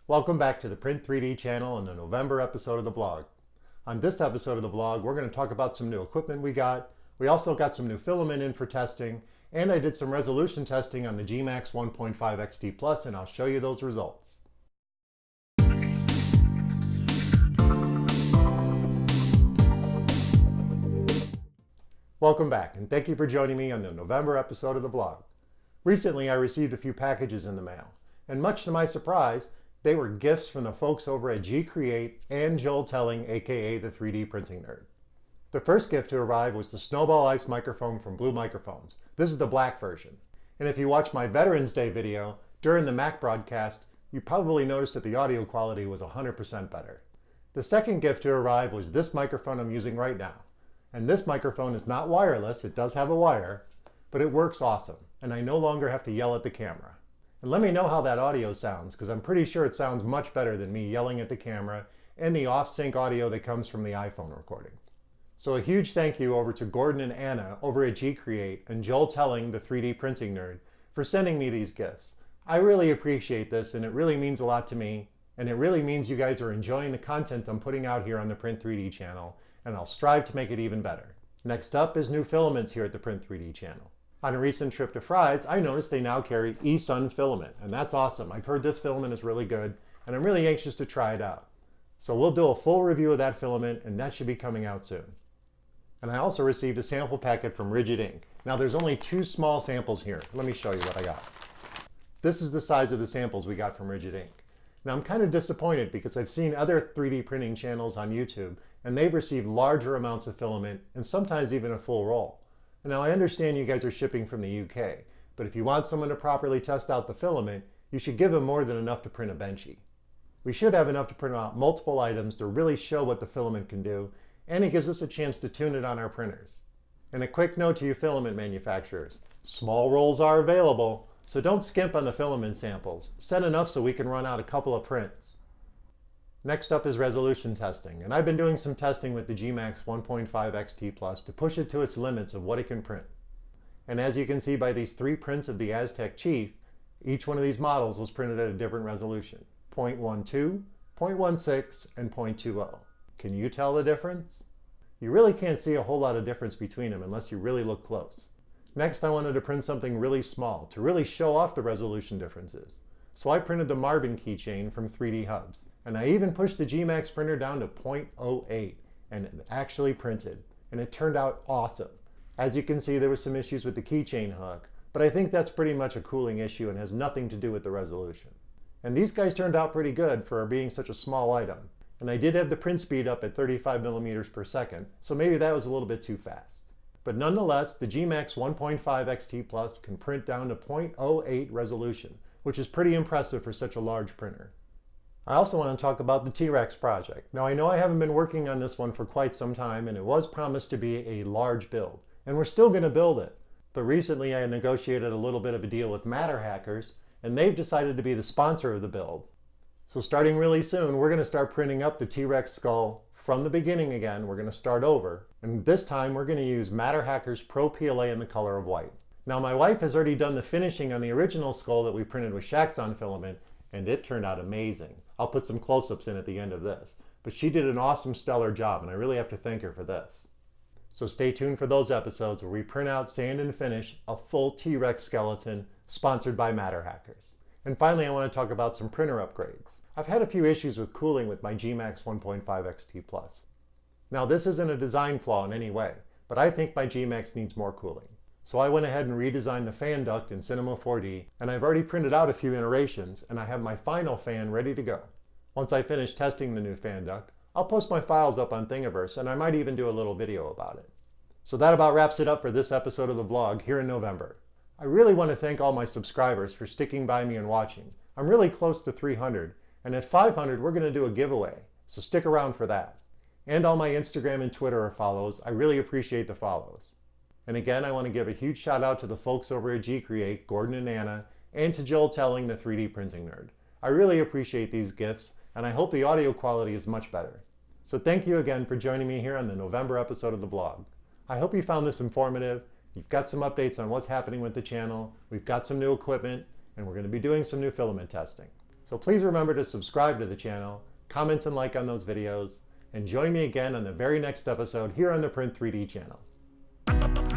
Welcome back to the Print 3D channel and the November episode of the vlog. On this episode of the vlog, we're going to talk about some new equipment we got. We also got some new filament in for testing, and I did some resolution testing on the gMax 1.5 XT Plus, and I'll show you those results. Welcome back, and thank you for joining me on the November episode of the vlog. Recently, I received a few packages in the mail, and much to my surprise, they were gifts from the folks over at gCreate and Joel Telling, aka the 3D Printing Nerd. The first gift to arrive was the Snowball Ice microphone from Blue Microphones. This is the black version. And if you watched my Veterans Day video during the Mac broadcast, you probably noticed that the audio quality was 100% better. The second gift to arrive was this microphone I'm using right now. And this microphone is not wireless, it does have a wire, but it works awesome, and I no longer have to yell at the camera. And let me know how that audio sounds, because I'm pretty sure it sounds much better than me yelling at the camera and the off-sync audio that comes from the iPhone recording. So a huge thank you over to Gordon and Anna over at gCreate and Joel Telling, the 3D Printing Nerd, for sending me these gifts. I really appreciate this, and it really means a lot to me, and it really means you guys are enjoying the content I'm putting out here on the Print 3D channel, and I'll strive to make it even better. Next up is new filaments here at the Print 3D channel. On a recent trip to Fry's, I noticed they now carry eSun filament, and that's awesome. I've heard this filament is really good, and I'm really anxious to try it out. So we'll do a full review of that filament, and that should be coming out soon. And I also received a sample packet from Rigid.Ink. Now there's only 2 small samples here. Let me show you what I got. This is the size of the samples we got from Rigid.Ink. Now I'm kind of disappointed because I've seen other 3D printing channels on YouTube, and they've received larger amounts of filament, and sometimes even a full roll. Now I understand you guys are shipping from the UK, but if you want someone to properly test out the filament, you should give them more than enough to print a benchy. We should have enough to print out multiple items to really show what the filament can do, and it gives us a chance to tune it on our printers. And a quick note to you filament manufacturers, small rolls are available, so don't skimp on the filament samples. Send enough so we can run out a couple of prints. Next up is resolution testing, and I've been doing some testing with the gMax 1.5 XT Plus to push it to its limits of what it can print. And as you can see by these 3 prints of the Aztec Chief, each one of these models was printed at a different resolution, 0.12, 0.16, and 0.20. Can you tell the difference? You really can't see a whole lot of difference between them unless you really look close. Next, I wanted to print something really small to really show off the resolution differences. So I printed the Marvin Keychain from 3D Hubs. And I even pushed the gMax printer down to 0.08, and it actually printed, and it turned out awesome. As you can see, there were some issues with the keychain hook, but I think that's pretty much a cooling issue and has nothing to do with the resolution. And these guys turned out pretty good for being such a small item. And I did have the print speed up at 35 millimeters per second, so maybe that was a little bit too fast. But nonetheless, the gMax 1.5 XT Plus can print down to 0.08 resolution, which is pretty impressive for such a large printer. I also want to talk about the T-Rex project. Now I know I haven't been working on this one for quite some time, and it was promised to be a large build, and we're still going to build it. But recently I negotiated a little bit of a deal with MatterHackers, and they've decided to be the sponsor of the build. So starting really soon, we're going to start printing up the T-Rex skull from the beginning again. We're going to start over, and this time we're going to use MatterHackers Pro PLA in the color of white. Now my wife has already done the finishing on the original skull that we printed with Shaxon filament, and it turned out amazing. I'll put some close-ups in at the end of this. But she did an awesome, stellar job, and I really have to thank her for this. So stay tuned for those episodes where we print out, sand, and finish a full T-Rex skeleton sponsored by MatterHackers. And finally, I want to talk about some printer upgrades. I've had a few issues with cooling with my gMax 1.5 XT Plus. Now this isn't a design flaw in any way, but I think my gMax needs more cooling. So I went ahead and redesigned the fan duct in Cinema 4D, and I've already printed out a few iterations, and I have my final fan ready to go. Once I finish testing the new fan duct, I'll post my files up on Thingiverse, and I might even do a little video about it. So that about wraps it up for this episode of the vlog here in November. I really want to thank all my subscribers for sticking by me and watching. I'm really close to 300, and at 500 we're going to do a giveaway, so stick around for that. And all my Instagram and Twitter follows, I really appreciate the follows. And again, I want to give a huge shout out to the folks over at gCreate, Gordon and Anna, and to Joel Telling, the 3D Printing Nerd. I really appreciate these gifts, and I hope the audio quality is much better. So thank you again for joining me here on the November episode of the vlog. I hope you found this informative. You've got some updates on what's happening with the channel. We've got some new equipment, and we're going to be doing some new filament testing. So please remember to subscribe to the channel, comment and like on those videos, and join me again on the very next episode here on the Print 3D channel.